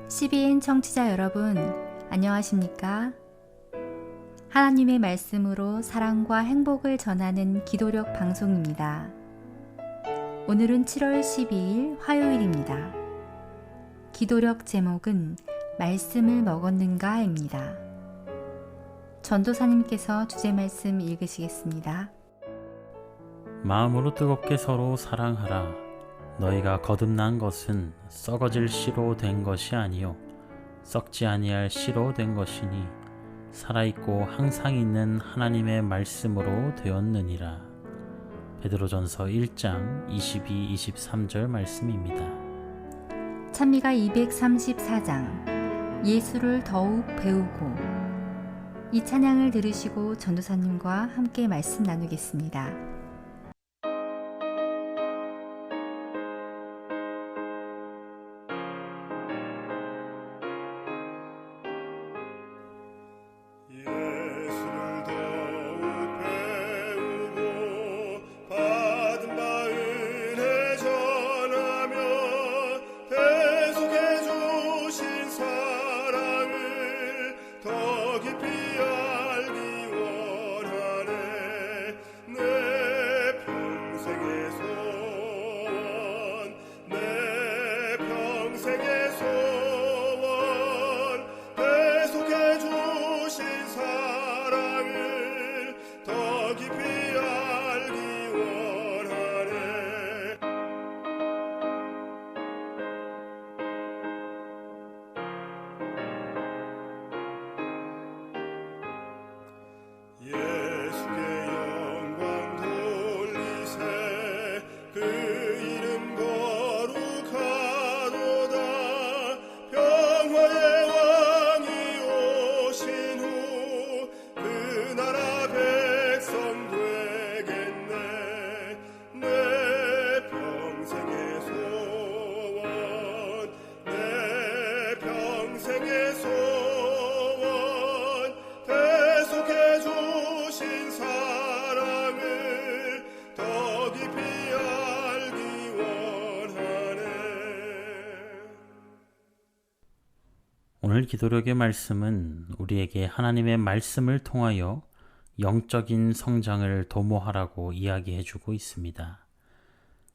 CBN 청취자 여러분, 안녕하십니까? 하나님의 말씀으로 사랑과 행복을 전하는 기도력 방송입니다. 오늘은 7월 12일 화요일입니다. 기도력 제목은 말씀을 먹었는가입니다. 전도사님께서 주제 말씀 읽으시겠습니다. 마음으로 뜨겁게 서로 사랑하라. 너희가 거듭난 것은 썩어질 씨로 된 것이 아니요 썩지 아니할 씨로 된 것이니 살아있고 항상 있는 하나님의 말씀으로 되었느니라. 베드로전서 1장 22-23절 말씀입니다. 찬미가 234장 예수를 더욱 배우고, 이 찬양을 들으시고 전도사님과 함께 말씀 나누겠습니다. 오늘 기도력의 말씀은 우리에게 하나님의 말씀을 통하여 영적인 성장을 도모하라고 이야기해주고 있습니다.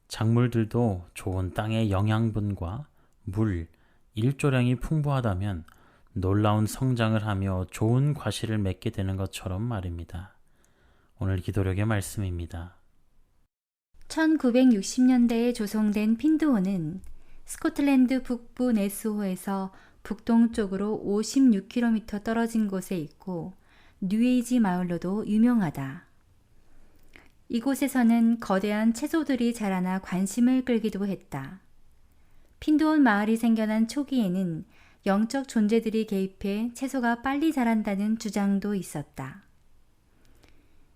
작물들도 좋은 땅의 영양분과 물, 일조량이 풍부하다면 놀라운 성장을 하며 좋은 과실을 맺게 되는 것처럼 말입니다. 오늘 기도력의 말씀입니다. 1960년대에 조성된 핀드호는 스코틀랜드 북부 네스호에서 북동쪽으로 56km 떨어진 곳에 있고 뉴에이지 마을로도 유명하다. 이곳에서는 거대한 채소들이 자라나 관심을 끌기도 했다. 핀드온 마을이 생겨난 초기에는 영적 존재들이 개입해 채소가 빨리 자란다는 주장도 있었다.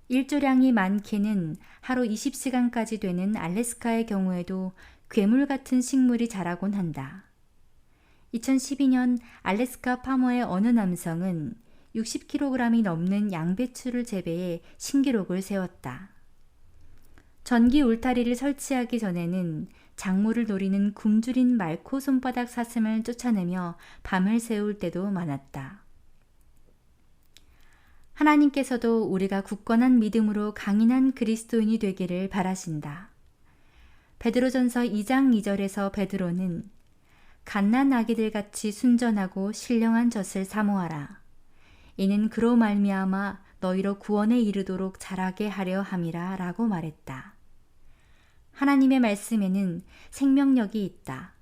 일조량이 많게는 하루 20시간까지 되는 알래스카의 경우에도 괴물 같은 식물이 자라곤 한다. 2012년 알래스카 파머의 어느 남성은 60kg이 넘는 양배추를 재배해 신기록을 세웠다. 전기 울타리를 설치하기 전에는 작물을 노리는 굶주린 말코 손바닥 사슴을 쫓아내며 밤을 새울 때도 많았다. 하나님께서도 우리가 굳건한 믿음으로 강인한 그리스도인이 되기를 바라신다. 베드로전서 2장 2절에서 베드로는 갓난 아기들 같이 순전하고 신령한 젖을 사모하라. 이는 그로 말미암아 너희로 구원에 이르도록 자라게 하려 함이라 라고 말했다. 하나님의 말씀에는 생명력이 있다.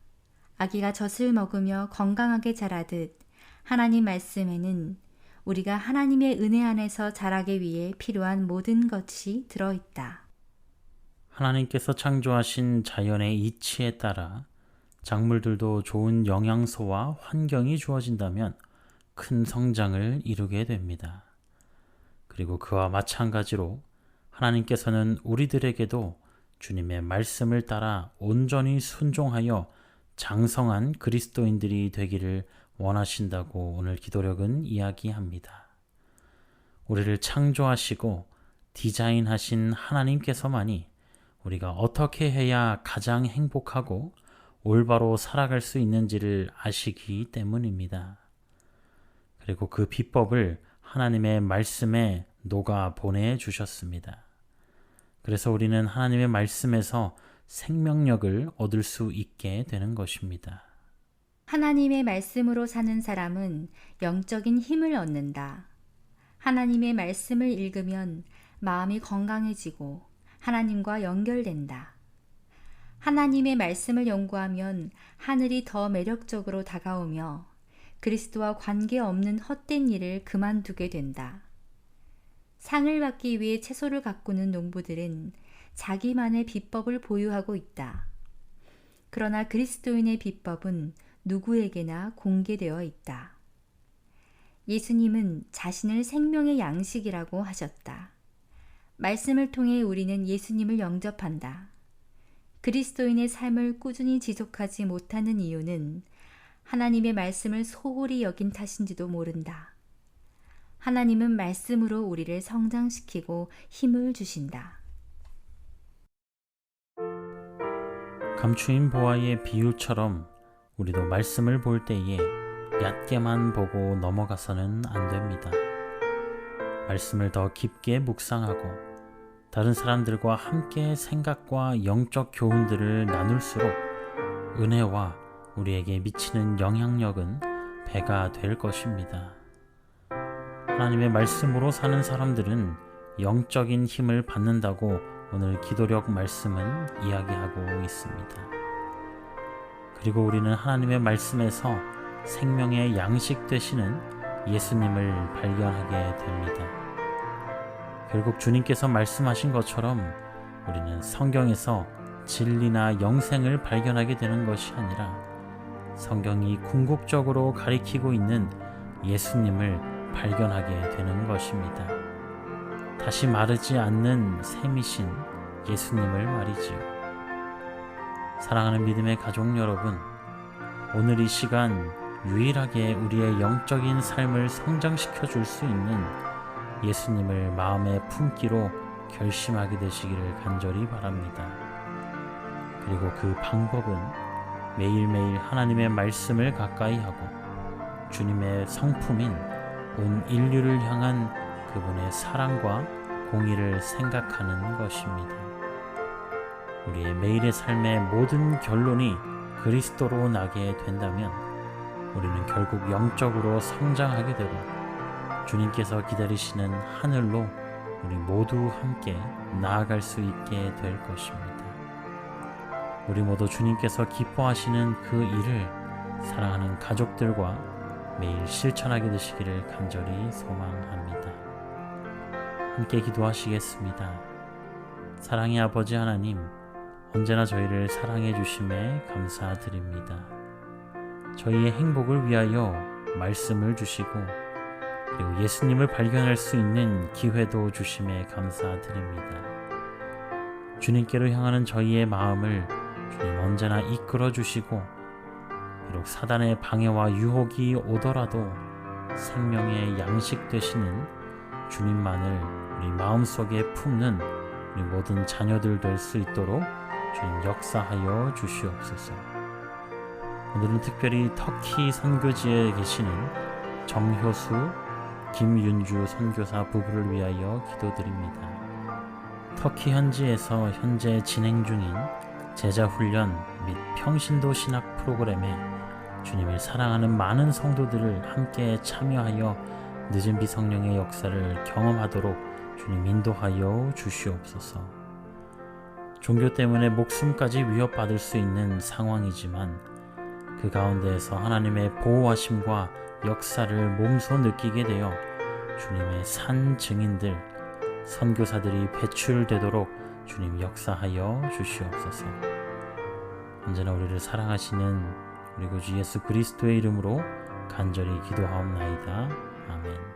아기가 젖을 먹으며 건강하게 자라듯 하나님 말씀에는 우리가 하나님의 은혜 안에서 자라기 위해 필요한 모든 것이 들어있다. 하나님께서 창조하신 자연의 이치에 따라 작물들도 좋은 영양소와 환경이 주어진다면 큰 성장을 이루게 됩니다. 그리고 그와 마찬가지로 하나님께서는 우리들에게도 주님의 말씀을 따라 온전히 순종하여 장성한 그리스도인들이 되기를 원하신다고 오늘 기도력은 이야기합니다. 우리를 창조하시고 디자인하신 하나님께서만이 우리가 어떻게 해야 가장 행복하고 올바로 살아갈 수 있는지를 아시기 때문입니다. 그리고 그 비법을 하나님의 말씀에 녹아 보내주셨습니다. 그래서 우리는 하나님의 말씀에서 생명력을 얻을 수 있게 되는 것입니다. 하나님의 말씀으로 사는 사람은 영적인 힘을 얻는다. 하나님의 말씀을 읽으면 마음이 건강해지고 하나님과 연결된다. 하나님의 말씀을 연구하면 하늘이 더 매력적으로 다가오며 그리스도와 관계없는 헛된 일을 그만두게 된다. 상을 받기 위해 채소를 가꾸는 농부들은 자기만의 비법을 보유하고 있다. 그러나 그리스도인의 비법은 누구에게나 공개되어 있다. 예수님은 자신을 생명의 양식이라고 하셨다. 말씀을 통해 우리는 예수님을 영접한다. 그리스도인의 삶을 꾸준히 지속하지 못하는 이유는 하나님의 말씀을 소홀히 여긴 탓인지도 모른다. 하나님은 말씀으로 우리를 성장시키고 힘을 주신다. 감추인 보화의 비유처럼 우리도 말씀을 볼 때에 얕게만 보고 넘어가서는 안 됩니다. 말씀을 더 깊게 묵상하고 다른 사람들과 함께 생각과 영적 교훈들을 나눌수록 은혜와 우리에게 미치는 영향력은 배가 될 것입니다. 하나님의 말씀으로 사는 사람들은 영적인 힘을 받는다고 오늘 기도력 말씀은 이야기하고 있습니다. 그리고 우리는 하나님의 말씀에서 생명의 양식 되시는 예수님을 발견하게 됩니다. 결국 주님께서 말씀하신 것처럼 우리는 성경에서 진리나 영생을 발견하게 되는 것이 아니라 성경이 궁극적으로 가리키고 있는 예수님을 발견하게 되는 것입니다. 다시 마르지 않는 샘이신 예수님을 말이지요. 사랑하는 믿음의 가족 여러분, 오늘 이 시간 유일하게 우리의 영적인 삶을 성장시켜 줄 수 있는 예수님을 마음에 품기로 결심하게 되시기를 간절히 바랍니다. 그리고 그 방법은 매일매일 하나님의 말씀을 가까이 하고 주님의 성품인 온 인류를 향한 그분의 사랑과 공의를 생각하는 것입니다. 우리의 매일의 삶의 모든 결론이 그리스도로 나게 된다면 우리는 결국 영적으로 성장하게 되고 주님께서 기다리시는 하늘로 우리 모두 함께 나아갈 수 있게 될 것입니다. 우리 모두 주님께서 기뻐하시는 그 일을 사랑하는 가족들과 매일 실천하게 되시기를 간절히 소망합니다. 함께 기도하시겠습니다. 사랑의 아버지 하나님, 언제나 저희를 사랑해 주심에 감사드립니다. 저희의 행복을 위하여 말씀을 주시고 그리고 예수님을 발견할 수 있는 기회도 주심에 감사드립니다. 주님께로 향하는 저희의 마음을 주님 언제나 이끌어 주시고 비록 사단의 방해와 유혹이 오더라도 생명의 양식 되시는 주님만을 우리 마음속에 품는 우리 모든 자녀들 될 수 있도록 주님 역사하여 주시옵소서. 오늘은 특별히 터키 선교지에 계시는 정효수, 김윤주 선교사 부부를 위하여 기도드립니다. 터키 현지에서 현재 진행 중인 제자훈련 및 평신도 신학 프로그램에 주님을 사랑하는 많은 성도들을 함께 참여하여 늦은 비성령의 역사를 경험하도록 주님 인도하여 주시옵소서. 종교 때문에 목숨까지 위협받을 수 있는 상황이지만 그 가운데에서 하나님의 보호하심과 역사를 몸소 느끼게 되어 주님의 산 증인들, 선교사들이 배출되도록 주님 역사하여 주시옵소서. 언제나 우리를 사랑하시는 우리 구주 예수 그리스도의 이름으로 간절히 기도하옵나이다. 아멘.